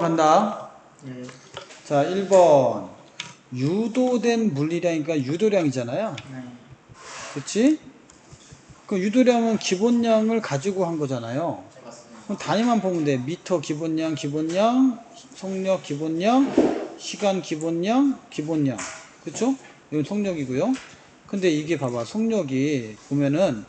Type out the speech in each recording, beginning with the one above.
간다. 네. 자, 1번. 유도된 물리량이니까 유도량이잖아요. 네. 그치? 그 유도량은 기본량을 가지고 한 거잖아요. 네, 맞습니다. 그럼 단위만 보면 돼. 미터 기본량, 속력 기본량, 시간 기본량, 그쵸? 이건 속력이고요. 근데 이게 봐봐. 속력이 보면은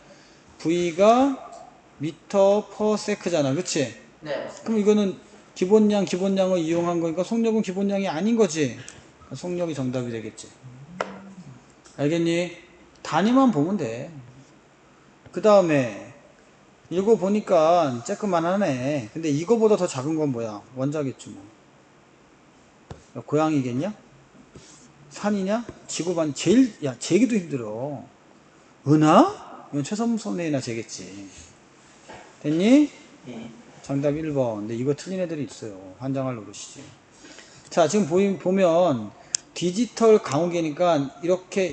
V가 미터 퍼 세크잖아. 그치? 네, 맞습니다. 그럼 이거는 기본량을 이용한 거니까 속력은 기본량이 아닌 거지. 그러니까 속력이 정답이 되겠지. 알겠니? 단위만 보면 돼. 그 다음에 이거 보니까 쬐끄만 하네. 근데 이거보다 더 작은 건 뭐야? 원자겠지 뭐. 야, 고양이겠냐? 산이냐? 지구반 야, 재기도 힘들어. 은하? 이건 최선선이나 재겠지. 됐니? 네. 정답 1번. 근데 이거 틀린 애들이 있어요. 환장할 노릇이지. 자, 지금 보면 디지털 강우계니까 이렇게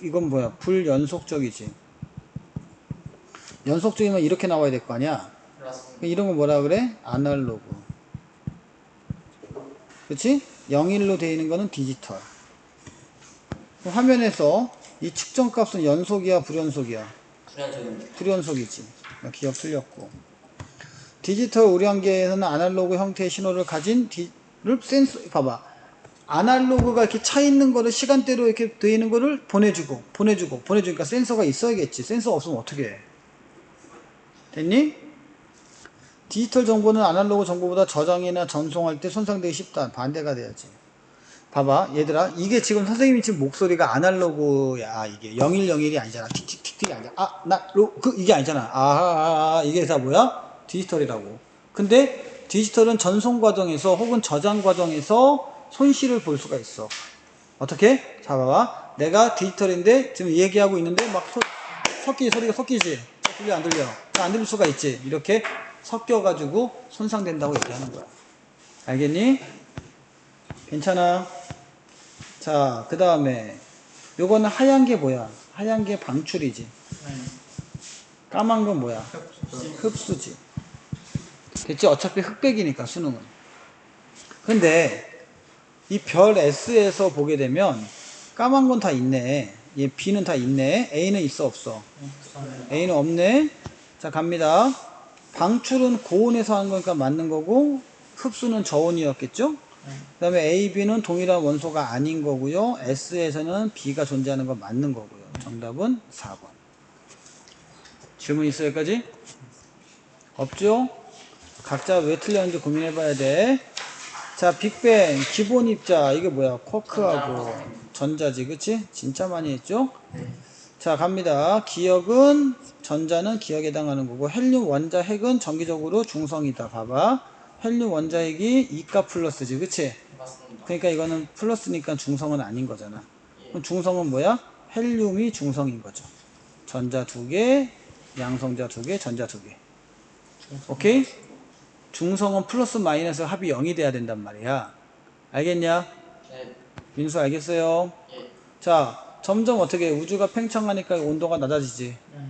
이건 뭐야? 불연속적이지. 연속적이면 이렇게 나와야 될 거 아니야? 맞습니다. 이런 거 뭐라 그래? 아날로그. 그치? 0일로 되어 있는 거는 디지털. 화면에서 이 측정값은 연속이야, 불연속이야? 불연속입니다. 불연속이지. 기억 틀렸고. 디지털 우량계에서는 아날로그 형태의 신호를 가진 센서, 봐봐. 아날로그가 이렇게 차 있는 거를 시간대로 이렇게 되어 있는 거를 보내주니까 센서가 있어야겠지. 센서 없으면 어떻게 해? 됐니? 디지털 정보는 아날로그 정보보다 저장이나 전송할 때 손상되기 쉽다. 반대가 돼야지. 봐봐, 얘들아. 이게 지금 선생님이 지금 목소리가 아날로그야. 이게 0101이 아니잖아. 틱틱틱틱이 아니야. 이게 아니잖아. 이게 다 뭐야? 디지털이라고. 근데 디지털은 전송 과정에서 혹은 저장 과정에서 손실을 볼 수가 있어. 어떻게? 자, 봐봐. 내가 디지털인데 지금 얘기하고 있는데 막 소리가 섞이지? 들려, 안 들려? 안 들릴 수가 있지. 이렇게 섞여가지고 손상된다고 얘기하는 거야. 알겠니? 괜찮아? 자, 그 다음에 요거는 하얀 게 뭐야? 하얀 게 방출이지. 네. 까만 건 뭐야? 흡수지. 됐지? 어차피 흑백이니까 수능은. 근데 이 별 S에서 보게 되면 까만 건 다 있네. 얘 B는 다 있네. A는 있어 없어? A는 없네. 자, 갑니다. 방출은 고온에서 하는 거니까 맞는 거고 흡수는 저온이었겠죠? 그 다음에 A, B는 동일한 원소가 아닌 거고요. S에서는 B가 존재하는 건 맞는 거고요. 정답은 4번. 질문 있어요, 여기까지? 없죠? 각자 왜 틀렸는지 고민해 봐야 돼. 자, 빅뱅, 기본 입자, 이게 뭐야? 쿼크하고 전자지, 그치? 진짜 많이 했죠? 네. 자, 갑니다. 기억은, 전자는 기억에 해당하는 거고, 헬륨 원자 핵은 정기적으로 중성이다. 봐봐. 헬륨 원자 핵이 2가 플러스지, 그치? 맞습니다. 그러니까 이거는 플러스니까 중성은 아닌 거잖아. 그럼 중성은 뭐야? 헬륨이 중성인 거죠. 전자 2개, 양성자 2개, 전자 2개. 오케이? 중성은 플러스 마이너스 합이 0이 돼야 된단 말이야. 알겠냐? 네. 민수 알겠어요? 예. 자, 점점 어떻게 우주가 팽창하니까 온도가 낮아지지. 네.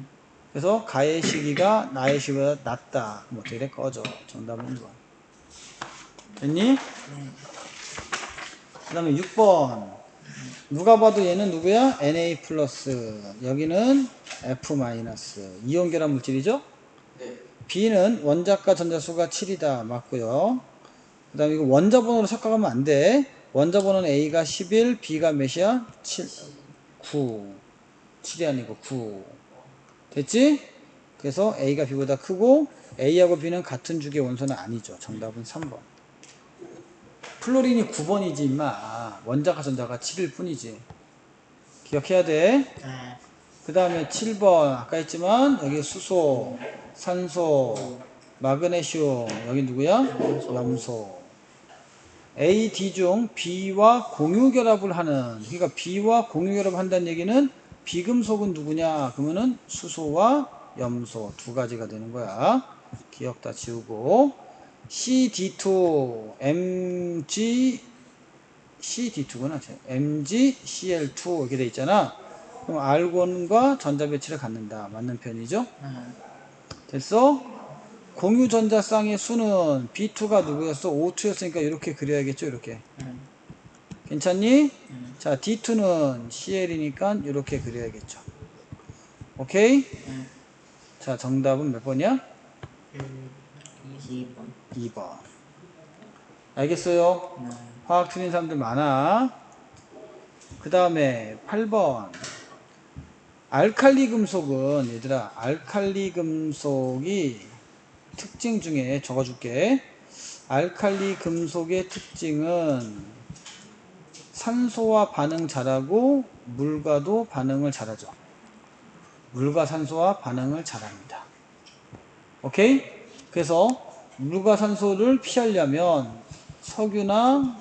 그래서 가의 시기가 나의 시기보다 낮다. 그럼 어떻게 돼? 꺼져. 정답은 1번. 됐니? 네. 그 다음에 6번. 누가 봐도 얘는 누구야? Na 플러스. 여기는 F 마이너스. 이온 결합 물질이죠? 네. B는 원자과 전자수가 7이다. 맞고요. 그 다음에 이거 원자 번호로 섞어가면 안 돼. 원자 번호는 A가 11, B가 몇이야? 7, 9. 7이 아니고 9. 됐지? 그래서 A가 B보다 크고 A하고 B는 같은 주기의 원소는 아니죠. 정답은 3번. 플로린이 9번이지 임마. 원자가 전자가 7일 뿐이지. 기억해야 돼. 네. 그 다음에 7번 아까 했지만 여기 수소, 산소, 마그네슘 여기 누구야? 염소. A, D 중 B와 공유결합을 하는, 그러니까 B와 공유결합을 한다는 얘기는 비금속은 누구냐? 그러면은 수소와 염소 두 가지가 되는 거야. 기억 다 지우고. CD2, MG, CD2구나. MgCl2 이렇게 돼 있잖아. 그럼 알곤과 전자 배치를 갖는다. 맞는 편이죠? 네. 됐어? 공유 전자쌍의 수는 B2가 누구였어? O2였으니까 이렇게 그려야겠죠? 이렇게. 괜찮니? 자, D2는 CL이니까 이렇게 그려야겠죠. 오케이? 자, 정답은 몇 번이야? 2번. 2번. 알겠어요? 네. 화학 틀린 사람들 많아. 그 다음에 8번. 알칼리 금속은, 얘들아, 알칼리 금속이 특징 중에 적어줄게. 알칼리 금속의 특징은 산소와 반응 잘하고 물과도 반응을 잘하죠. 물과 산소와 반응을 잘합니다. 오케이? 그래서 물과 산소를 피하려면 석유만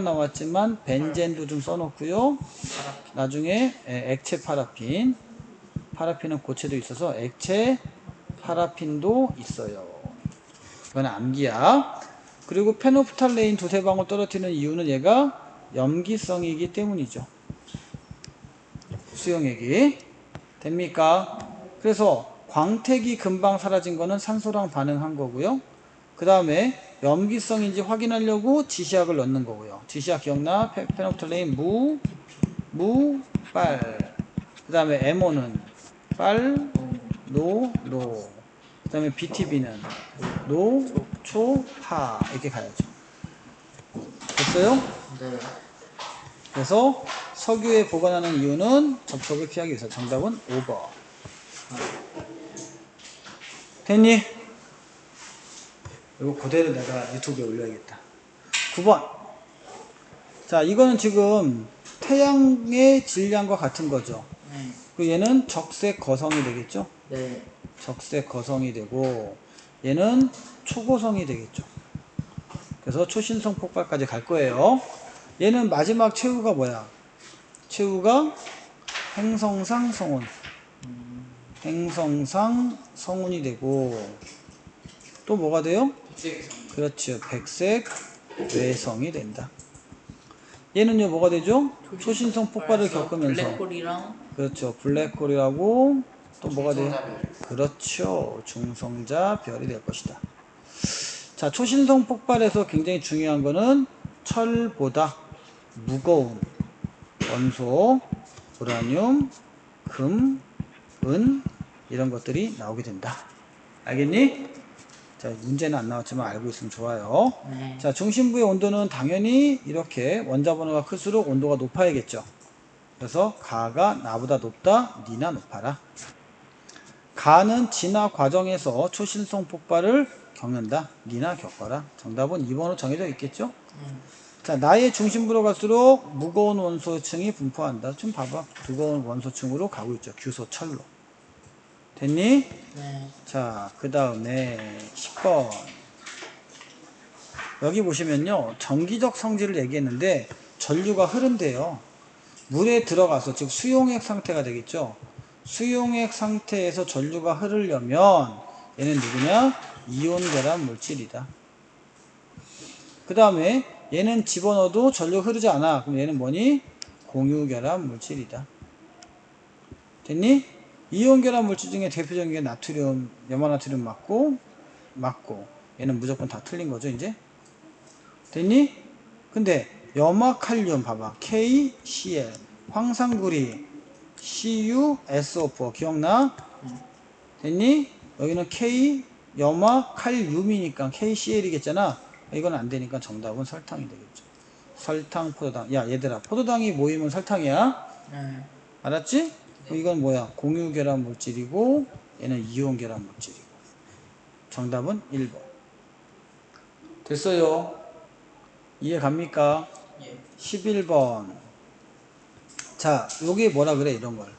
나왔지만 벤젠도 좀 써놓고요. 나중에 액체 파라핀, 파라핀은 고체도 있어서 액체 파라핀도 있어요. 이건 암기야. 그리고 페노프탈레인 두세 방울 떨어뜨리는 이유는 얘가 염기성이기 때문이죠. 수용액이. 됩니까? 그래서 광택이 금방 사라진 거는 산소랑 반응한 거고요. 그 다음에 염기성인지 확인하려고 지시약을 넣는 거고요. 지시약 기억나? 페노프탈레인 빨. 그 다음에 MO는 빨, 노. 그 다음에 BTB는 초, 파. 이렇게 가야죠. 됐어요? 네. 그래서 석유에 보관하는 이유는 접촉을 피하기 위해서. 정답은 5번. 됐니? 이거 그대로 내가 유튜브에 올려야겠다. 9번. 자, 이거는 지금 태양의 질량과 같은 거죠. 네. 그 얘는 적색 거성이 되겠죠? 네. 적색 거성이 되고 얘는 초고성이 되겠죠. 그래서 초신성 폭발까지 갈 거예요. 얘는 마지막 최후가 뭐야? 최후가 행성상 성운. 행성상 성운이 되고 또 뭐가 돼요? 백색성. 그렇죠. 백색 외성이 된다. 얘는요 뭐가 되죠? 초신성 폭발을 겪으면서 블랙홀이랑 그렇죠. 블랙홀이라고 또 뭐가 돼요? 중성자별. 그렇죠. 중성자 별이 될 것이다. 자, 초신성 폭발에서 굉장히 중요한 거는 철보다 무거운 원소, 우라늄, 금, 은 이런 것들이 나오게 된다. 알겠니? 자, 문제는 안 나왔지만 알고 있으면 좋아요. 네. 자, 중심부의 온도는 당연히 이렇게 원자 번호가 클수록 온도가 높아야겠죠. 그래서 가가 나보다 높다, 니나 높아라. 가는 진화 과정에서 초신성 폭발을 겪는다, 니나 겪어라. 정답은 2번으로 정해져 있겠죠? 자, 나의 중심부로 갈수록 무거운 원소층이 분포한다. 좀 봐봐. 무거운 원소층으로 가고 있죠. 규소 철로. 됐니? 네. 자, 그 다음에 10번. 여기 보시면요. 정기적 성질을 얘기했는데 전류가 흐른대요. 물에 들어가서 즉 수용액 상태가 되겠죠. 수용액 상태에서 전류가 흐르려면 얘는 누구냐? 이온 결합 물질이다. 그 다음에 얘는 집어넣어도 전류 흐르지 않아. 그럼 얘는 뭐니? 공유 결합 물질이다. 됐니? 이온 결합 물질 중에 대표적인 게 나트륨, 염화나트륨 맞고 얘는 무조건 다 틀린 거죠, 이제? 됐니? 근데 염화칼륨 봐봐. KCl, 황산구리, CuSO4 기억나? 됐니? 여기는 K 염화칼륨이니까 KCl이겠잖아. 이건 안 되니까 정답은 설탕이 되겠죠. 설탕, 포도당. 야, 얘들아, 포도당이 모이면 설탕이야. 네. 알았지? 그럼 이건 뭐야? 공유 결합 물질이고 얘는 이온 결합 물질이고. 정답은 1번. 됐어요. 이해 갑니까? 예. 11번. 자, 여기 뭐라 그래? 이런 걸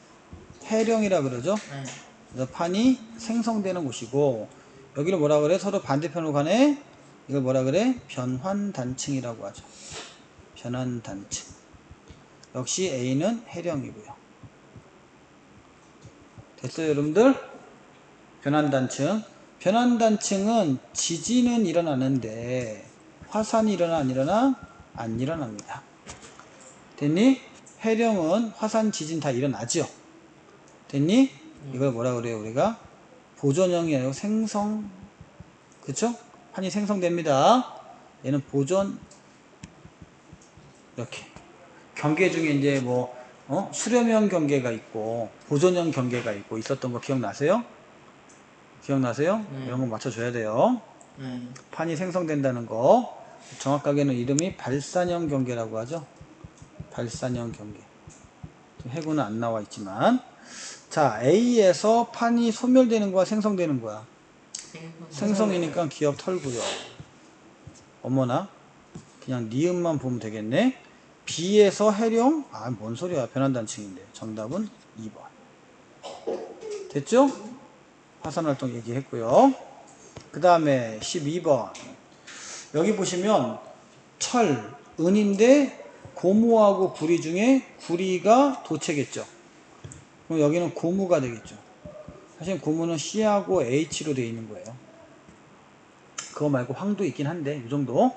해령이라 그러죠. 네. 그래서 판이 생성되는 곳이고 여기를 뭐라 그래? 서로 반대편으로 가네. 이걸 뭐라 그래? 변환단층이라고 하죠. 변환단층. 역시 A는 해령이고요. 됐어요, 여러분들? 변환단층. 변환단층은 지진은 일어나는데 화산이 일어나 안 일어나? 안 일어납니다. 됐니? 해령은 화산 지진 다 일어나죠. 됐니? 이걸 뭐라 그래요? 우리가 보존형이 아니고 생성 그쵸? 판이 생성됩니다. 얘는 보존, 이렇게. 경계 중에 이제 뭐, 수렴형 경계가 있고, 보존형 경계가 있고, 있었던 거 기억나세요? 기억나세요? 네. 이런 거 맞춰줘야 돼요. 네. 판이 생성된다는 거. 정확하게는 이름이 발산형 경계라고 하죠. 발산형 경계. 해구는 안 나와 있지만. 자, A에서 판이 소멸되는 거야, 생성되는 거야? 생성이니까 기억 털고요. 어머나, 그냥 니은만 보면 되겠네. B에서 해룡, 뭔 소리야, 변환단층인데. 정답은 2번. 됐죠? 화산활동 얘기했고요. 그 다음에 12번. 여기 보시면 철, 은인데 고무하고 구리 중에 구리가 도체겠죠. 그럼 여기는 고무가 되겠죠. 사실 고무는 C하고 H로 되어 있는 거예요. 그거 말고 황도 있긴 한데 이 정도.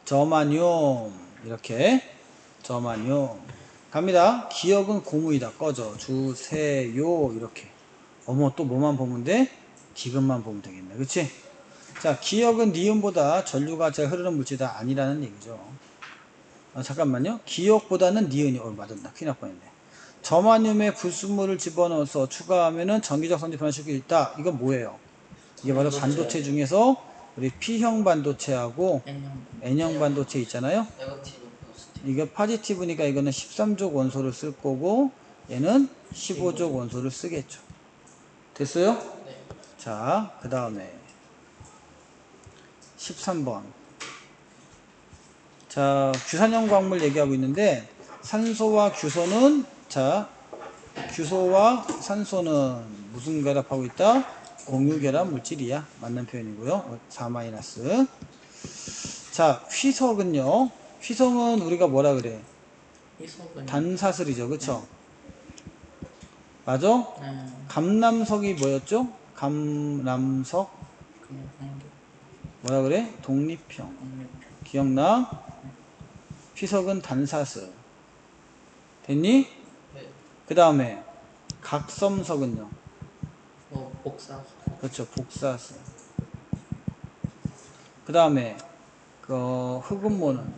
저마늄 이렇게 저마늄 갑니다. 기억은 고무이다. 꺼져 주세요. 이렇게. 어머 또 뭐만 보면 돼? 디귿만 보면 되겠네. 그치? 자, 기억은 니은보다 전류가 잘 흐르는 물질이다 아니라는 얘기죠. 잠깐만요. 기억보다는 니은이 맞았나? 큰일 날 뻔했네. 저마늄에 불순물을 집어넣어서 추가하면은 전기적 성질 변화시킬 수 있다. 이건 뭐예요? 이게 바로 반도체 중에서 우리 P형 반도체하고 N형 반도체 있잖아요. 이거 파지티브니까 이거는 13족 원소를 쓸 거고 얘는 15족 원소를 쓰겠죠. 됐어요? 네. 자, 그 다음에 13번. 자, 규산형 광물 얘기하고 있는데 산소와 규소는 규소와 산소는 무슨 결합하고 있다? 공유 결합 물질이야. 맞는 표현이고요. 4-. 자, 휘석은요. 휘석은 우리가 뭐라 그래? 단사슬이죠. 그쵸? 맞아? 감남석이 뭐였죠? 감남석 뭐라 그래? 독립형. 기억나? 휘석은 단사슬. 됐니? 네. 그 다음에 각섬석은요? 복사. 그렇죠. 복사슬. 그 다음에 흑음모는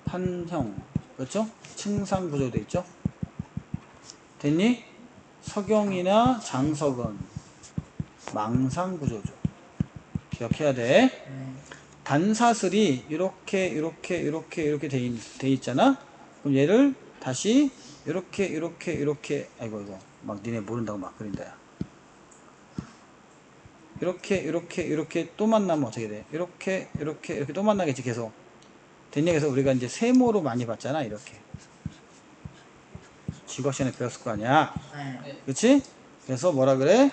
탄형. 그렇죠? 층상 구조되어 있죠? 됐니? 석영이나 장석은 망상 구조죠. 기억해야 돼. 단사슬이 이렇게 돼 있잖아. 그럼 얘를 다시 이렇게 아이고 이거 막 니네 모른다고 막 그린다 야. 이렇게 또 만나면 어떻게 돼? 이렇게 또 만나겠지 계속. 됐냐? 그래서 우리가 이제 세모로 많이 봤잖아. 이렇게 지구학 시간에 배웠을 거 아니야. 그치? 그래서 뭐라 그래?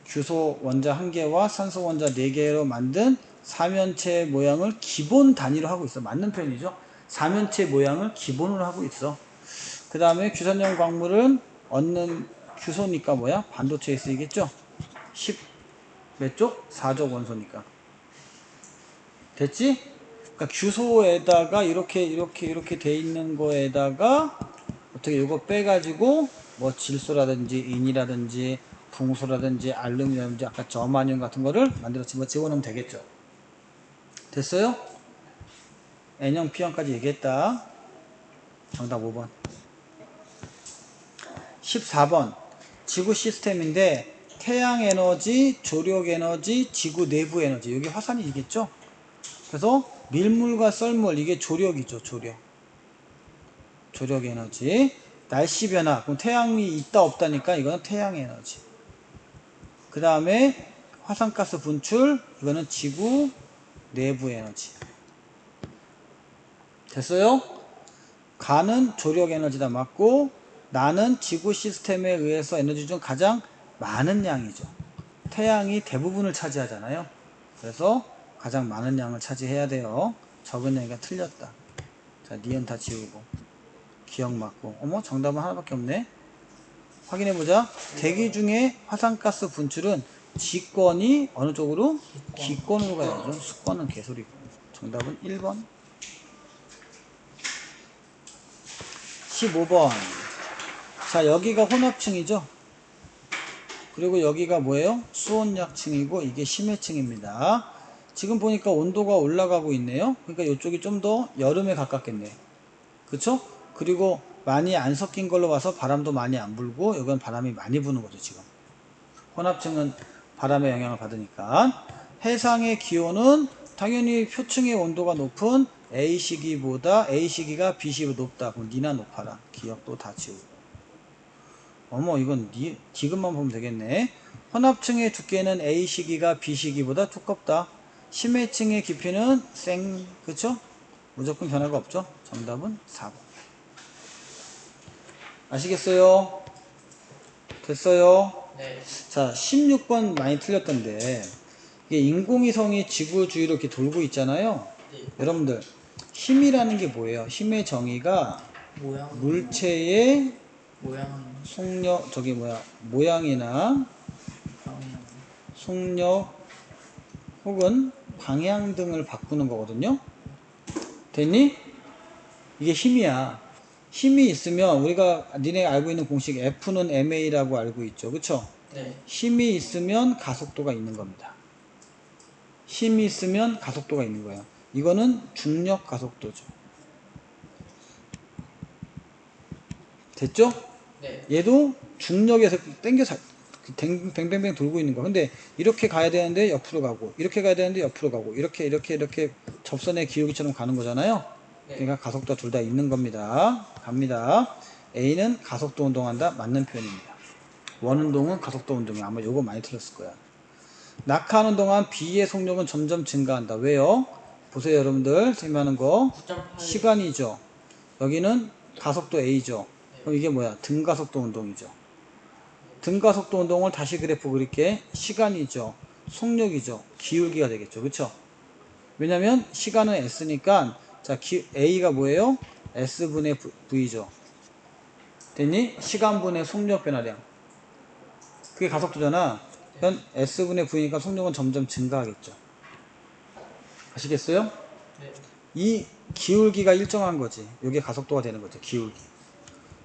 규소 원자 1개와 산소 원자 4개로 만든 사면체 모양을 기본 단위로 하고 있어. 맞는 표현이죠. 사면체 모양을 기본으로 하고 있어. 그 다음에 규산형 광물은 얻는 규소니까 반도체에 쓰이겠죠. 10 몇 쪽? 4족 원소니까. 됐지? 그러니까 규소에다가 이렇게 돼 있는 거에다가 어떻게 이거 빼가지고 뭐 질소라든지 인이라든지 붕소라든지 알루미늄이라든지 아까 저마늄 같은 거를 만들어서 집어넣으면 되겠죠. 됐어요? N형, P형까지 얘기했다. 정답 5번. 14번. 지구 시스템인데 태양 에너지, 조력 에너지, 지구 내부 에너지. 여기 화산이겠죠? 그래서 밀물과 썰물 이게 조력이죠. 조력 에너지. 날씨 변화. 그럼 태양이 있다 없다니까 이거는 태양 에너지. 그 다음에 화산가스 분출. 이거는 지구 내부 에너지. 됐어요? 가는 조력 에너지다 맞고 나는 지구 시스템에 의해서 에너지 중 가장 많은 양이죠. 태양이 대부분을 차지하잖아요. 그래서 가장 많은 양을 차지해야 돼요. 적은 양이가 틀렸다. 자, 니은 다 지우고 기억 맞고. 어머, 정답은 하나밖에 없네. 확인해보자. 대기 중에 화산가스 분출은 지권이 어느 쪽으로? 기권으로 가야죠. 수권은 개소리고. 정답은 1번. 15번. 자, 여기가 혼합층이죠. 그리고 여기가 뭐예요? 수온약층이고 이게 심해층입니다. 지금 보니까 온도가 올라가고 있네요. 그러니까 이쪽이 좀 더 여름에 가깝겠네. 그쵸? 그리고 많이 안 섞인 걸로 봐서 바람도 많이 안 불고 여기는 바람이 많이 부는 거죠 지금. 혼합층은 바람의 영향을 받으니까. 해상의 기온은 당연히 표층의 온도가 높은 A 시기보다 A 시기가 B 시기보다 높다. 그럼 니나 높아라. 기억도 다 지우고. 어머 이건 지금만 보면 되겠네. 혼합층의 두께는 A 시기가 B 시기보다 두껍다. 심해층의 깊이는 그쵸? 무조건 변화가 없죠. 정답은 4번. 아시겠어요? 됐어요? 네. 자, 16번 많이 틀렸던데 이게 인공위성이 지구 주위로 이렇게 돌고 있잖아요. 네. 여러분들 힘이라는 게 뭐예요? 힘의 정의가 모양. 물체의 모양. 속력 모양이나 방향. 속력 혹은 방향 등을 바꾸는 거거든요. 됐니? 이게 힘이야. 힘이 있으면 우리가 니네 알고 있는 공식 F는 ma라고 알고 있죠. 그쵸? 네. 힘이 있으면 가속도가 있는 겁니다. 힘이 있으면 가속도가 있는 거예요. 이거는 중력 가속도죠. 됐죠? 네. 얘도 중력에서 땡겨서 뱅뱅뱅 돌고 있는 거. 근데 이렇게 가야 되는데 옆으로 가고, 이렇게 가야 되는데 옆으로 가고, 이렇게 접선의 기울기처럼 가는 거잖아요. 네. 그러니까 가속도가 둘 다 있는 겁니다. 갑니다. A는 가속도 운동한다. 맞는 표현입니다. 원운동은 가속도 운동이야. 아마 요거 많이 틀렸을 거야. 낙하하는 동안 B의 속력은 점점 증가한다. 왜요? 보세요 여러분들. 설명하는 거 9.8. 시간이죠. 여기는 가속도 A죠. 그럼 이게 뭐야? 등가속도 운동이죠. 등가속도 운동을 다시 그래프 그릴게. 시간이죠. 속력이죠. 기울기가 되겠죠. 그쵸? 왜냐면 시간은 S니까 자 A가 뭐예요? S분의 V죠. 됐니? 시간분의 속력 변화량. 그게 가속도잖아. 그럼 S분의 V니까 속력은 점점 증가하겠죠. 아시겠어요? 네. 이 기울기가 일정한 거지. 이게 가속도가 되는 거죠. 기울기.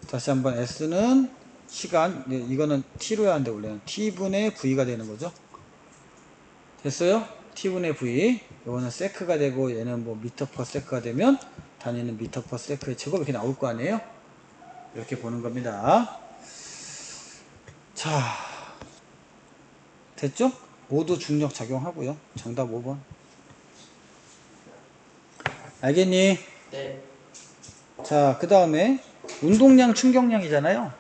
다시 한번 S는 시간, 이거는 T로 해야 하는데 원래는 T분의 V가 되는 거죠. 됐어요? T분의 V. 이거는 세크가 되고 얘는 뭐 미터 퍼 세크가 되면 단위는 미터 퍼 세크의 제곱 이렇게 나올 거 아니에요? 이렇게 보는 겁니다. 자, 됐죠? 모두 중력 작용하고요. 정답 5번. 알겠니? 네. 자, 그 다음에 운동량, 충격량이잖아요.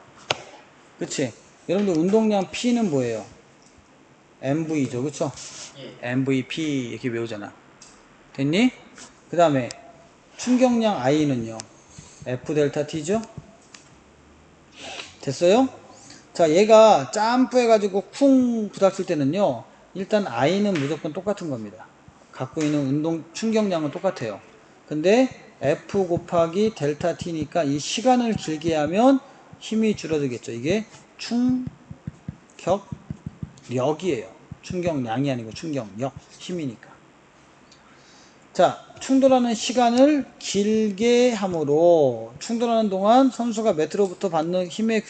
그치? 여러분들 운동량 P는 뭐예요? MV죠. 그쵸? 예. MVP 이렇게 외우잖아. 됐니? 그 다음에 충격량 I는요. F 델타 T죠? 됐어요? 자, 얘가 점프 해가지고 쿵 부닥칠 때는요. 일단 I는 무조건 똑같은 겁니다. 갖고 있는 운동 충격량은 똑같아요. 근데 F 곱하기 델타 T니까 이 시간을 길게 하면 힘이 줄어들겠죠. 이게 충격력이에요. 충격량이 아니고 충격력, 힘이니까. 자, 충돌하는 시간을 길게 함으로 충돌하는 동안 선수가 매트로부터 받는 힘의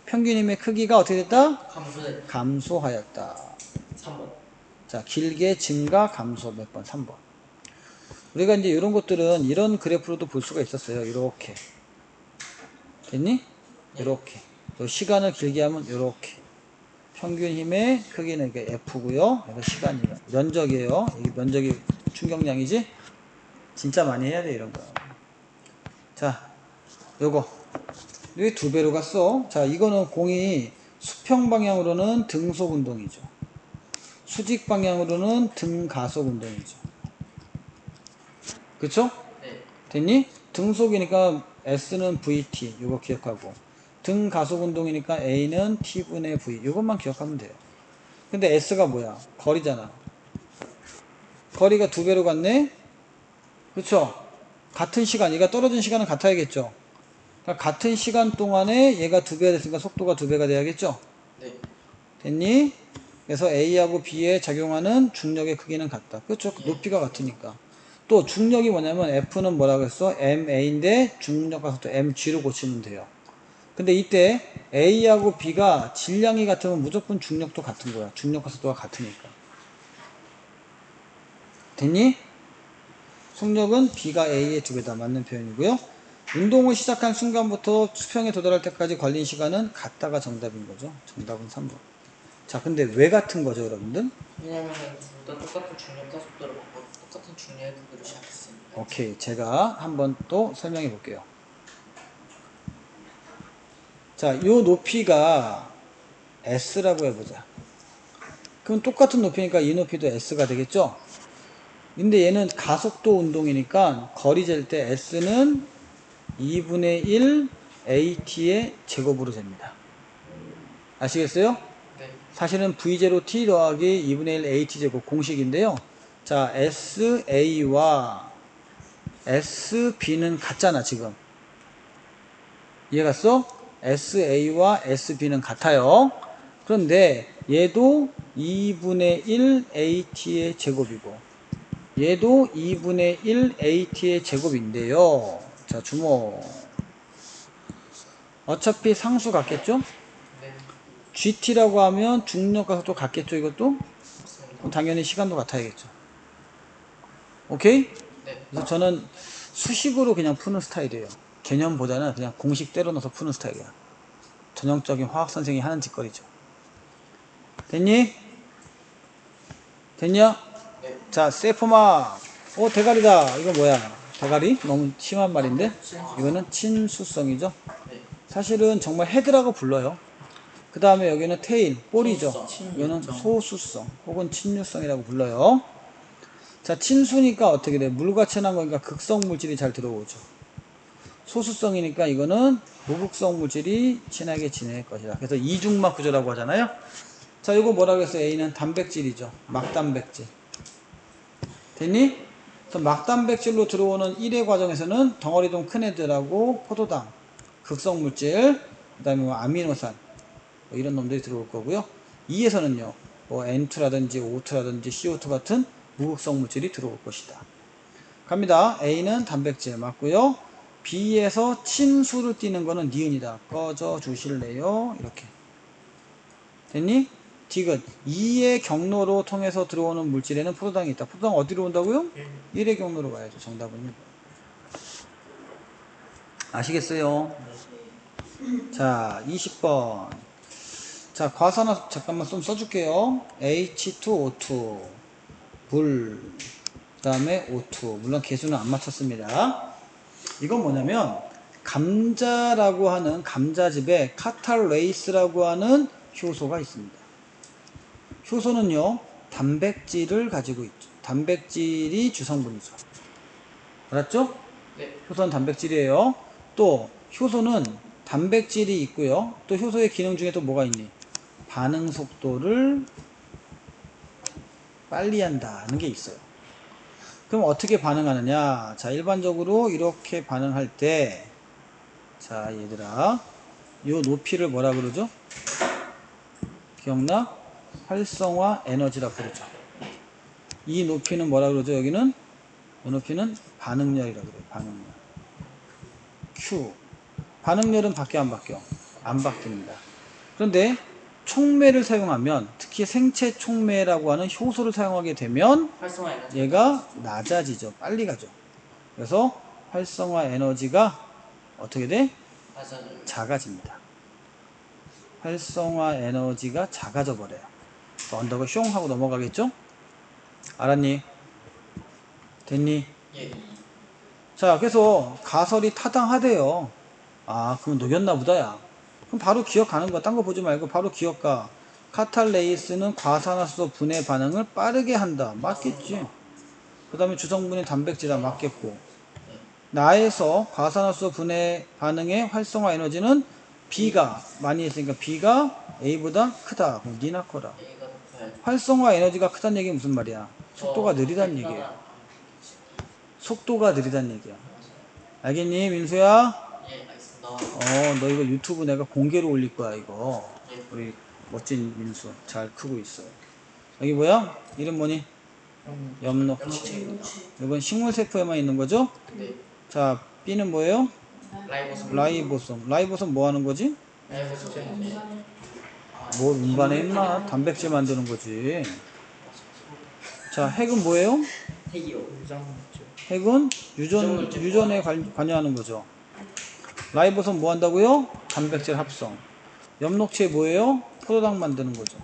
평균 힘의 크기가 어떻게 됐다? 감소돼. 감소하였다. 3번. 자, 길게 증가, 감소 몇 번? 3번. 우리가 이제 이런 것들은 이런 그래프로도 볼 수가 있었어요. 이렇게. 됐니? 이렇게. 시간을 길게 하면 이렇게. 평균 힘의 크기는 이게 F고요. 이거 시간이에요. 면적이에요. 이게 면적이 충격량이지? 진짜 많이 해야 돼, 이런 거. 자, 요거. 이게 2배로 갔어. 자, 이거는 공이 수평 방향으로는 등속 운동이죠. 수직 방향으로는 등가속 운동이죠. 그쵸? 네. 됐니? 등속이니까 S는 VT. 요거 기억하고. 등가속 운동이니까 A는 T분의 V. 이것만 기억하면 돼요. 근데 S가 뭐야? 거리잖아. 거리가 2배로 갔네? 그쵸? 같은 시간, 얘가 떨어진 시간은 같아야겠죠? 그러니까 같은 시간 동안에 얘가 2배가 됐으니까 속도가 2배가 돼야겠죠? 네. 됐니? 그래서 A하고 B에 작용하는 중력의 크기는 같다. 그렇죠? 예. 높이가 같으니까. 또 중력이 뭐냐면 F는 뭐라고 했어? MA인데 중력 가속도 MG로 고치면 돼요. 근데 이때 A하고 B가 질량이 같으면 무조건 중력도 같은 거야. 중력과 속도가 같으니까. 됐니? 속력은 B가 A의 2배다. 맞는 표현이고요. 운동을 시작한 순간부터 수평에 도달할 때까지 걸린 시간은 같다가 정답인 거죠. 정답은 3번. 자, 근데 왜 같은 거죠, 여러분들? 왜냐면은 둘 다 똑같은 중력과 속도를 갖고 똑같은 중력의 극으로 시작했으니까. 오케이. 제가 한번 또 설명해 볼게요. 자, 요 높이가 S라고 해보자. 그럼 똑같은 높이니까 이 높이도 S가 되겠죠? 근데 얘는 가속도 운동이니까 거리 잴 때 S는 2분의 1 AT의 제곱으로 잽니다. 아시겠어요? 네. 사실은 V0T 더하기 2분의 1 AT 제곱 공식인데요. 자, SA와 SB는 같잖아, 지금. 이해갔어? SA와 SB는 같아요. 그런데 얘도 2분의 1 AT의 제곱이고 얘도 2분의 1 AT의 제곱인데요. 자, 주목. 어차피 상수 같겠죠? 네. GT라고 하면 중력과 속도 같겠죠, 이것도? 맞습니다. 그럼 당연히 시간도 같아야겠죠. 오케이? 네. 그래서 저는 수식으로 그냥 푸는 스타일이에요. 개념보다는 그냥 공식 때려 넣어서 푸는 스타일이야. 전형적인 화학 선생이 하는 짓거리죠. 됐니? 됐냐? 네. 자, 세포마. 대가리다. 이거 뭐야? 대가리? 너무 심한 말인데? 이거는 친수성이죠. 네. 사실은 정말 헤드라고 불러요. 그 다음에 여기는 테일, 꼬리죠. 친수성, 이거는 친유성. 소수성 혹은 친유성이라고 불러요. 자, 친수니까 어떻게 돼? 물과 친한 거니까 극성 물질이 잘 들어오죠. 소수성이니까 이거는 무극성 물질이 친하게 지낼 것이다. 그래서 이중막 구조라고 하잖아요. 자, 이거 뭐라고 했어요? A는 단백질이죠. 막단백질. 됐니? 그래서 막단백질로 들어오는 1회 과정에서는 덩어리동 큰 애들하고 포도당, 극성 물질, 그 다음에 뭐 아미노산, 뭐 이런 놈들이 들어올 거고요. 2에서는요, 뭐 N2라든지 O2라든지 CO2 같은 무극성 물질이 들어올 것이다. 갑니다. A는 단백질 맞고요. B에서 친수를 띠는 거는 니은이다. 꺼져 주실래요? 이렇게. 됐니? 디귿. 2의 경로로 통해서 들어오는 물질에는 포도당이 있다. 포도당 어디로 온다고요? 1의 경로로 가야죠. 정답은요. 아시겠어요? 자, 20번. 자, 과산화 잠깐만 좀 써줄게요. H2O2 물, 그 다음에 O2. 물론 개수는 안 맞췄습니다. 이건 뭐냐면 감자라고 하는 감자즙에 카탈레이스라고 하는 효소가 있습니다. 효소는요 단백질을 가지고 있죠. 단백질이 주성분이죠. 알았죠? 네. 효소는 단백질이에요. 또 효소는 단백질이 있고요. 또 효소의 기능 중에 또 뭐가 있니? 반응 속도를 빨리 한다는 게 있어요. 그럼 어떻게 반응하느냐? 자, 일반적으로 이렇게 반응할 때, 자, 얘들아, 요 높이를 뭐라 그러죠? 기억나? 활성화 에너지라 부르죠. 이 높이는 뭐라 그러죠? 여기는 이 높이는 반응열이라고 그래요. 반응열. Q. 반응열은 바뀌어 안 바뀌어? 안 바뀝니다. 그런데 촉매를 사용하면, 특히 생체 촉매라고 하는 효소를 사용하게 되면 활성화 에너지. 얘가 낮아지죠. 빨리 가죠. 그래서 활성화 에너지가 어떻게 돼? 맞아요. 작아집니다. 활성화 에너지가 작아져 버려요. 언더가 슝 하고 넘어가겠죠? 알았니? 됐니? 예. 자, 그래서 가설이 타당하대요. 아, 그럼 녹였나 보다야. 그럼 바로 기억하는 거야. 딴 거 보지 말고 바로 기억가. 카탈레이스는 과산화수소 분해 반응을 빠르게 한다. 맞겠지? 그 다음에 주성분이 단백질이다. 맞겠고. 나에서 과산화수소 분해 반응의 활성화 에너지는 B가 많이 했으니까 B가 A보다 크다. 그럼 니나 커라. A가 높아야죠. 활성화 에너지가 크다는 얘기는 무슨 말이야? 속도가 느리다는 얘기야. 속도가 느리다는 얘기야. 알겠니, 민수야? 예, 알겠습니다. 너 이거 유튜브 내가 공개로 올릴 거야, 이거. 예. 우리 멋진 민수. 잘 크고 있어. 여기 뭐야? 이름 뭐니? 엽록치. 연락체입니다. 이건 식물세포에만 있는 거죠? 네. 자, B는 뭐예요? 라이보솜 뭐 하는 거지? 라이보솜 이제 뭘 운반해 임마. 단백질 만드는 거지. 자, 핵은 뭐예요? 핵이요. 핵은 유전에 관여하는 거죠. 라이보솜 뭐 한다고요? 단백질 합성. 엽록체 뭐예요? 포도당 만드는 거죠.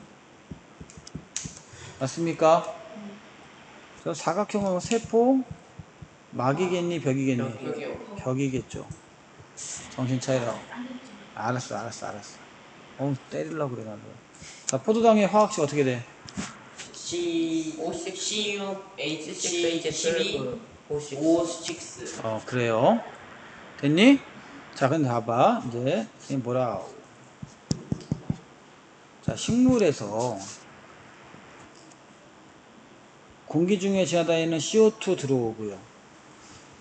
맞습니까? 저 사각형은 세포, 막이겠니, 벽이겠니? 벽이요. 벽이겠죠. 정신 차리라고. 알았어. 때리려고 그래, 나도. 자, 포도당의 화학식 어떻게 돼? CuH12 O6 그래요. 됐니? 자, 근데 봐봐. 이제, 이게 뭐라. 자, 식물에서 공기 중에 지나다니는 CO2 들어오고요.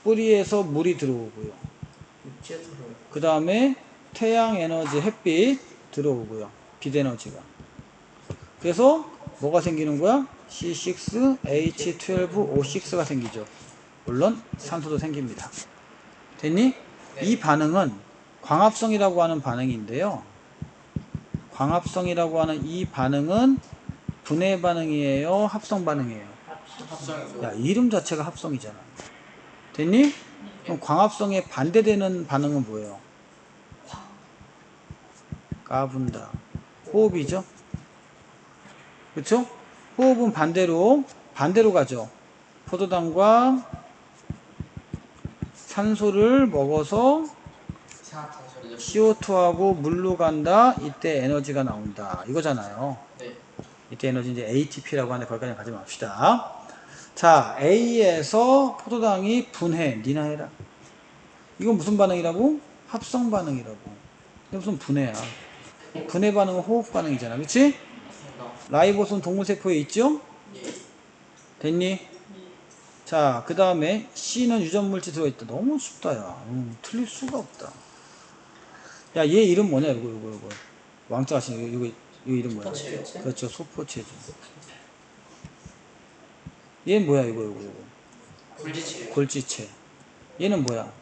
뿌리에서 물이 들어오고요. 그 다음에 태양 에너지, 햇빛 들어오고요. 빛 에너지가. 그래서 뭐가 생기는 거야? C6H12O6가 생기죠. 물론 산소도 생깁니다. 됐니? 네. 이 반응은 광합성이라고 하는 반응인데요. 광합성이라고 하는 이 반응은 분해 반응이에요? 합성 반응이에요? 합성이죠. 야, 이름 자체가 합성이잖아. 됐니? 그럼 광합성에 반대되는 반응은 뭐예요? 까분다. 호흡이죠? 그쵸? 호흡은 반대로 가죠. 포도당과 산소를 먹어서 이산화탄소를 CO2하고 물로 간다. 이때 에너지가 나온다. 이거잖아요. 네. 이때 에너지 이제 ATP라고 하는데 거기까지 가지 맙시다. 자, A에서 포도당이 분해. 니나 해라. 이건 무슨 반응이라고? 합성 반응이라고. 이게 무슨 분해야. 분해 반응은 호흡 반응이잖아. 그치? 맞습니다. 라이보솜 동물세포에 있죠? 예. 됐니? 자, 그 다음에 C는 유전물질 들어있다. 너무 쉽다, 야. 틀릴 수가 없다. 야, 얘 이름 뭐냐, 이거. 왕자 하시는 이거 이름 뭐야? 소포체요. 그렇죠, 소포체죠. 얘는 뭐야, 이거. 굴지체. 골지체. 얘는 뭐야?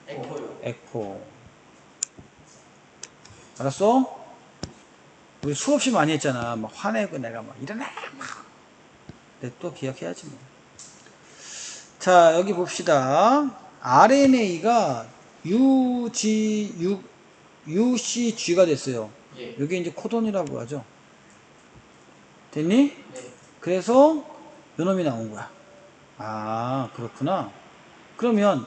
에코요. 에코. 알았어? 우리 수없이 많이 했잖아. 막 화내고 내가 막 일어나! 막. 근데 또 기억해야지 뭐. 자, 여기 봅시다. RNA가 UCG가 됐어요. 예. 이게 이제 코돈이라고 하죠. 됐니? 네. 그래서 요놈이 나온 거야. 아, 그렇구나. 그러면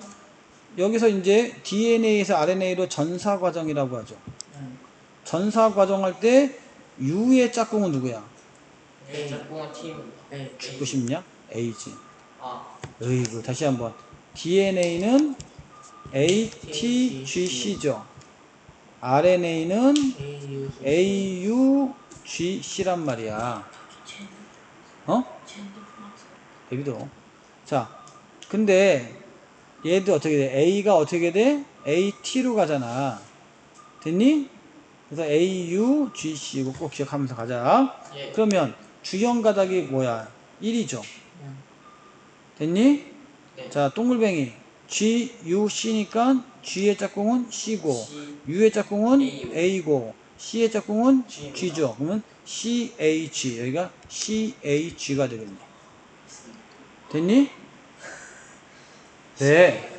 여기서 이제 DNA에서 RNA로 전사 과정이라고 하죠. 전사 과정 할 때 U의 짝꿍은 누구야? 짝꿍은 팀. 죽고 싶냐? A지. 아. 으이구, 다시 한번. DNA는 ATGC죠. RNA는 AUGC란 말이야. 데비도. 자, 근데 얘도 어떻게 돼? A가 어떻게 돼? AT로 가잖아. 됐니? 그래서 AUGC 이거 꼭 기억하면서 가자. 예. 그러면 주형 가닥이 뭐야? 1이죠. 됐니? 네. 자, 동글뱅이 GUC니까 G의 짝꿍은 C고 U의 짝꿍은 A고 C의 짝꿍은 G죠. 그러면 CH 여기가 CH가 되겠네. 됐니? 네.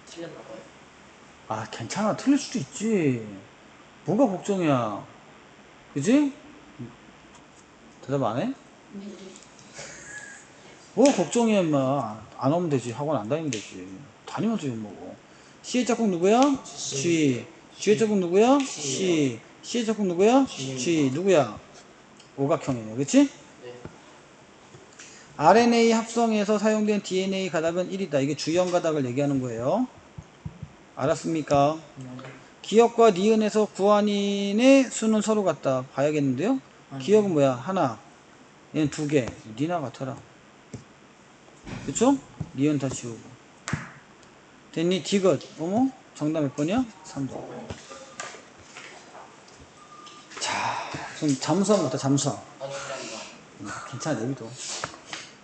틀렸나봐요. 아, 괜찮아. 틀릴 수도 있지. 뭐가 걱정이야. 그지? 대답 안 해? 뭐 걱정이야, 임마. 안 오면 되지. 학원 안 다니면 되지. 다니면서 욕먹어. C의 짝꿍 누구야? G. G의 짝꿍 누구야? C. C의 짝꿍 누구야? G. 누구야? 오각형이네. 그치? 네. RNA 합성에서 사용된 DNA 가닥은 1이다. 이게 주형 가닥을 얘기하는 거예요. 알았습니까? 기억과 니은에서 구한인의 수는 서로 같다. 봐야겠는데요? 기억은 뭐야? 하나. 얘는 두 개. 니나 같아라. 그쵸? 니은 다 지우고. 됐니? 디귿. 어머? 정답 몇 번이야? 3번. 자, 좀 잠수함 같다, 잠수함. 아니, 괜찮아, 내비도.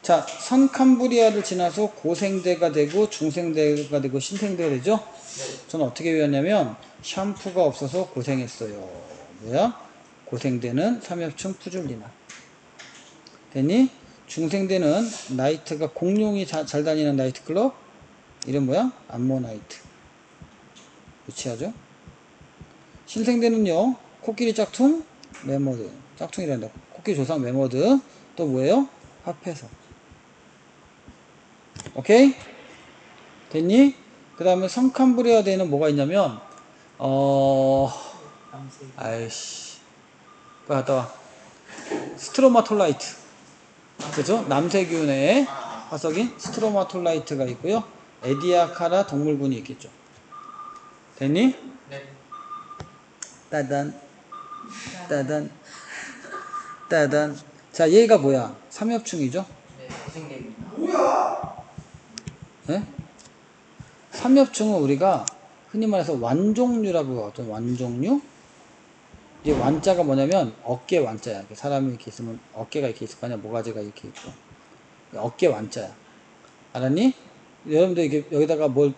자, 선캄브리아를 지나서 고생대가 되고 중생대가 되고 신생대가 되죠? 네. 저는 어떻게 외웠냐면 샴푸가 없어서 고생했어요. 뭐야? 고생대는 삼엽충 푸줄리나. 됐니? 중생대는 나이트가 공룡이 잘 다니는 나이트클럽 이름 뭐야? 암모나이트. 유치하죠? 신생대는요 코끼리 짝퉁 메머드. 짝퉁이란다. 코끼리 조상 메머드. 또 뭐예요? 합해서. 오케이? 됐니? 그 다음에 성캄브리아 대는 뭐가 있냐면 아이씨 빨리 갔다 와. 스트로마톨라이트, 그죠? 남세균의 화석인 스트로마톨라이트가 있고요. 에디아카라 동물군이 있겠죠. 됐니? 네. 따단 따단 따단. 자, 얘가 뭐야? 삼엽충이죠? 네. 고생됩니다. 네? 삼엽충은 우리가 흔히 말해서 완종류라고 하죠. 완종류? 이 완자가 뭐냐면 어깨 완자야. 사람이 이렇게 있으면 어깨가 이렇게 있을 거 아니야. 모가지가 이렇게 있고. 어깨 완자야. 알았니? 여러분들 이렇게 여기다가 뭘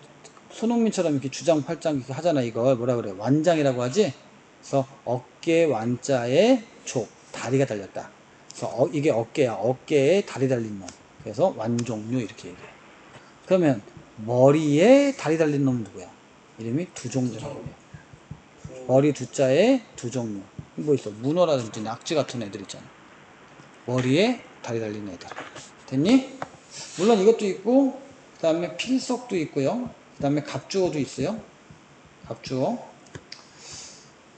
손흥민처럼 이렇게 주장 팔짱 이렇게 하잖아. 이걸 뭐라 그래? 완장이라고 하지? 그래서 어깨 완자에 족, 다리가 달렸다. 그래서 이게 어깨야. 어깨에 다리 달린 놈. 그래서 완종류 이렇게 얘기해. 그러면 머리에 다리 달린 놈은 누구야? 이름이 두종류라고 해. 머리 두 자에 두 종류. 뭐 있어? 문어라든지 낙지 같은 애들 있잖아. 머리에 다리 달린 애들. 됐니? 물론 이것도 있고, 그 다음에 필석도 있고요. 그 다음에 갑주어도 있어요. 갑주어.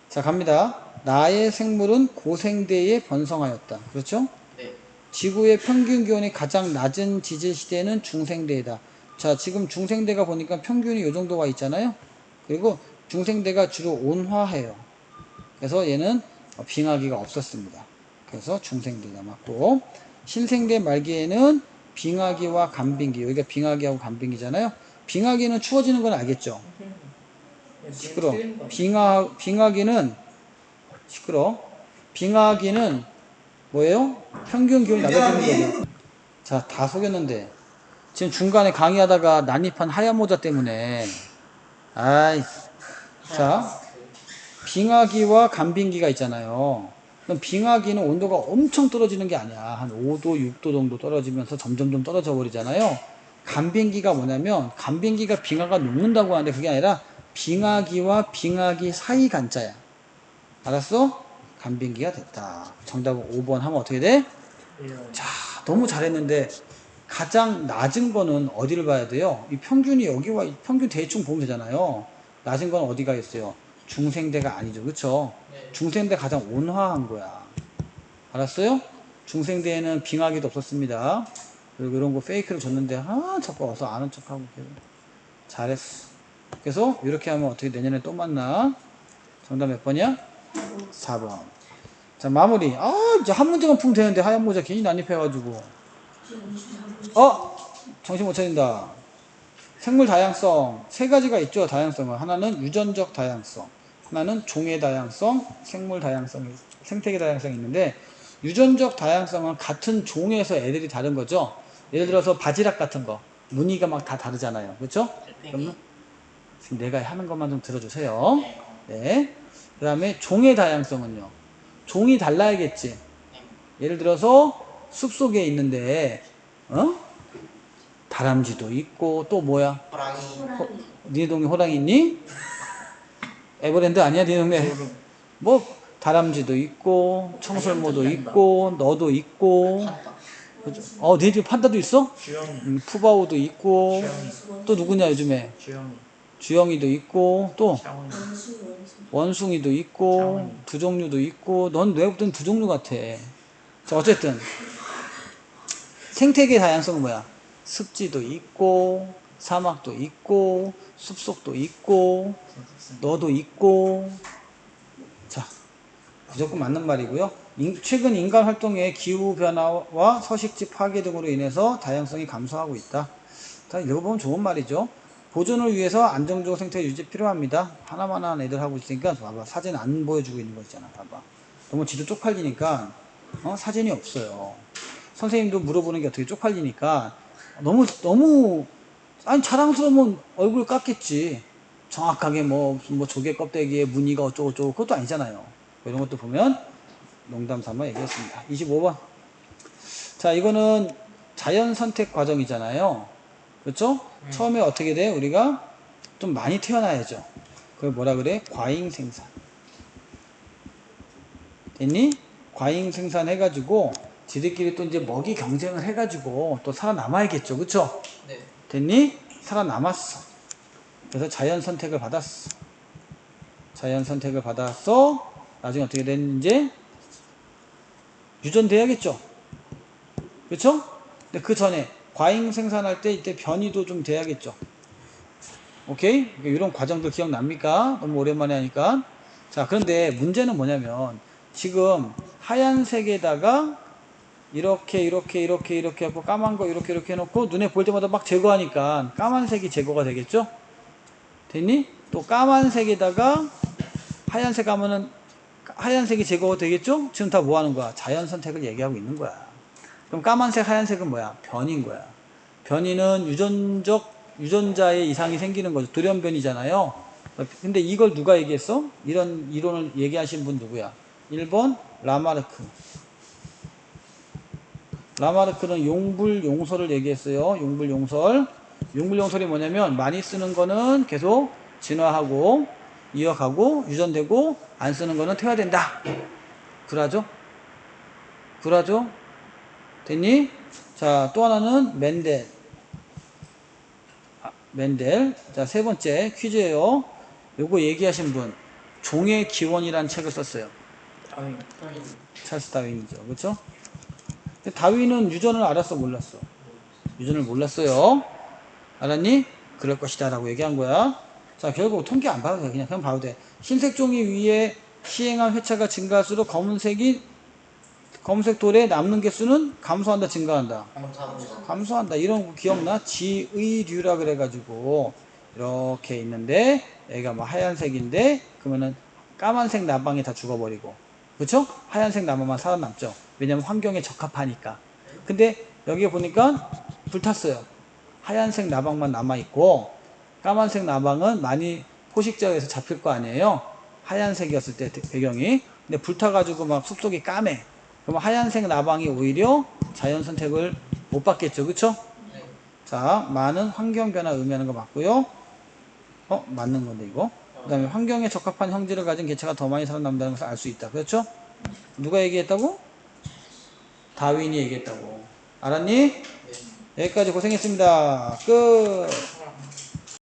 자, 갑니다. 나의 생물은 고생대에 번성하였다. 그렇죠? 네. 지구의 평균 기온이 가장 낮은 지질 시대는 중생대이다. 자, 지금 중생대가 보니까 평균이 이 정도가 있잖아요. 그리고 중생대가 주로 온화해요. 그래서 얘는 빙하기가 없었습니다. 그래서 중생대 남았고, 신생대 말기에는 빙하기와 간빙기, 여기가 빙하기하고 간빙기잖아요. 빙하기는 추워지는 건 알겠죠? 시끄러. 빙하기는 시끄러. 빙하기는 뭐예요? 평균 기온이 낮아지는 거죠. 자, 다 속였는데 지금 중간에 강의하다가 난입한 하얀 모자 때문에 아이. 자, 빙하기와 간빙기가 있잖아요. 그럼 빙하기는 온도가 엄청 떨어지는 게 아니야. 한 5도, 6도 정도 떨어지면서 점점점 떨어져 버리잖아요. 간빙기가 뭐냐면, 간빙기가 빙하가 녹는다고 하는데 그게 아니라 빙하기와 빙하기 사이 간자야. 알았어? 간빙기가 됐다. 정답은 5번 하면 어떻게 돼? 자, 너무 잘했는데 가장 낮은 거는 어디를 봐야 돼요? 이 평균이 여기와 평균 대충 보면 되잖아요. 낮은 건 어디가 있어요? 중생대가 아니죠. 그쵸? 네. 중생대 가장 온화한 거야. 알았어요? 중생대에는 빙하기도 없었습니다. 그리고 이런 거 페이크를 줬는데 자꾸 와서 아는 척하고 계속. 잘했어. 그래서 이렇게 하면 어떻게 내년에 또 만나? 정답 몇 번이야? 4번. 자, 마무리. 이제 한 문제만 풀면 되는데 하얀 모자 괜히 난입해가지고. 정신 못 차린다. 생물 다양성 세 가지가 있죠. 다양성은 하나는 유전적 다양성, 하나는 종의 다양성, 생물 다양성, 생태계 다양성이 있는데, 유전적 다양성은 같은 종에서 애들이 다른 거죠. 예를 들어서 바지락 같은 거 무늬가 막 다 다르잖아요. 그렇죠? 그러면 지금 내가 하는 것만 좀 들어주세요. 네. 그 다음에 종의 다양성은요, 종이 달라야겠지. 예를 들어서 숲속에 있는데 다람쥐도 있고 또 뭐야? 호랑이. 니네 동네 호랑이 있니? 에버랜드 아니야? 니네 동네 뭐 다람쥐도 있고 청설모도 있고 너도 있고 판다. 그죠? 니네 집에 판다도 있어? 주영이. 푸바오도 있고 또 누구냐 요즘에? 주영이. 주영이도 있고 또 샤오니. 원숭이도 있고 샤오니. 두 종류도 있고. 넌 내가 볼 땐 두 종류 같아. 자, 어쨌든 생태계 다양성은 뭐야? 습지도 있고 사막도 있고 숲속도 있고 너도 있고. 자, 무조건 맞는 말이고요. 최근 인간 활동의 기후변화와 서식지 파괴 등으로 인해서 다양성이 감소하고 있다. 자, 읽어보면 좋은 말이죠. 보존을 위해서 안정적 생태 유지 필요합니다. 하나만 한 애들 하고 있으니까 봐봐. 사진 안 보여주고 있는 거 있잖아. 봐봐. 너무 지도 쪽팔리니까 사진이 없어요. 선생님도 물어보는 게 어떻게 쪽팔리니까 너무 아니 자랑스러우면 얼굴 깎겠지. 정확하게 뭐 조개 껍데기에 무늬가 어쩌고 저쩌고 그것도 아니잖아요. 이런 것도 보면 농담 삼아 얘기했습니다. 25번. 자, 이거는 자연 선택 과정이잖아요. 그렇죠? 처음에 어떻게 돼? 우리가 좀 많이 태어나야죠. 그걸 뭐라 그래? 과잉 생산. 됐니? 과잉 생산 해가지고 지들끼리 또 이제 먹이 경쟁을 해가지고 또 살아남아야겠죠. 그쵸? 네. 됐니? 살아남았어. 그래서 자연 선택을 받았어. 자연 선택을 받았어. 나중에 어떻게 됐는지 유전돼야겠죠. 그쵸? 근데 그 전에 과잉 생산할 때 이때 변이도 좀 돼야겠죠. 오케이? 그러니까 이런 과정들 기억납니까? 너무 오랜만에 하니까. 자, 그런데 문제는 뭐냐면 지금 하얀색에다가 이렇게 하고 까만 거 이렇게 해놓고 눈에 볼 때마다 막 제거하니까 까만색이 제거가 되겠죠? 됐니? 또 까만색에다가 하얀색 하면은 하얀색이 제거가 되겠죠? 지금 다 뭐 하는 거야? 자연 선택을 얘기하고 있는 거야. 그럼 까만색, 하얀색은 뭐야? 변인 거야. 변이는 유전자의 이상이 생기는 거죠. 돌연변이잖아요. 근데 이걸 누가 얘기했어? 이런 이론을 얘기하신 분 누구야? 1번 라마르크. 라마르크는 용불용설을 얘기했어요. 용불용설. 용불용설이 뭐냐면 많이 쓰는 거는 계속 진화하고 이어가고 유전되고 안 쓰는 거는 퇴화된다. 그러죠? 그러죠? 됐니? 자, 또 하나는 멘델. 멘델. 자, 세 번째 퀴즈예요. 요거 얘기하신 분 종의 기원이라는 책을 썼어요. 다윈. 찰스 다윈이죠. 그렇죠? 다윈은 유전을 알았어, 몰랐어? 유전을 몰랐어요. 알았니? 그럴 것이다 라고 얘기한 거야. 자, 결국 통계 안 봐도 돼. 그냥 봐도 돼. 흰색 종이 위에 시행한 회차가 증가할수록 검은색 돌에 남는 개수는 감소한다, 증가한다? 감소한다. 이런 거 기억나? 지의류라 그래가지고 이렇게 있는데 얘가 뭐 하얀색인데 그러면은 까만색 나방이 다 죽어버리고, 그쵸? 하얀색 나방만 살아남죠. 왜냐면 환경에 적합하니까. 근데 여기에 보니까 불탔어요. 하얀색 나방만 남아있고 까만색 나방은 많이 포식자에서 잡힐 거 아니에요. 하얀색이었을 때 배경이. 근데 불타가지고 막 숲속이 까매. 그럼 하얀색 나방이 오히려 자연 선택을 못 받겠죠. 그쵸? 네. 자, 많은 환경 변화 의미하는 거 맞고요. 맞는 건데 이거. 그 다음에 환경에 적합한 형질을 가진 개체가 더 많이 살아남는다는 것을 알 수 있다. 그렇죠? 누가 얘기했다고? 다윈이 얘기했다고. 알았니? 네. 여기까지 고생했습니다. 끝.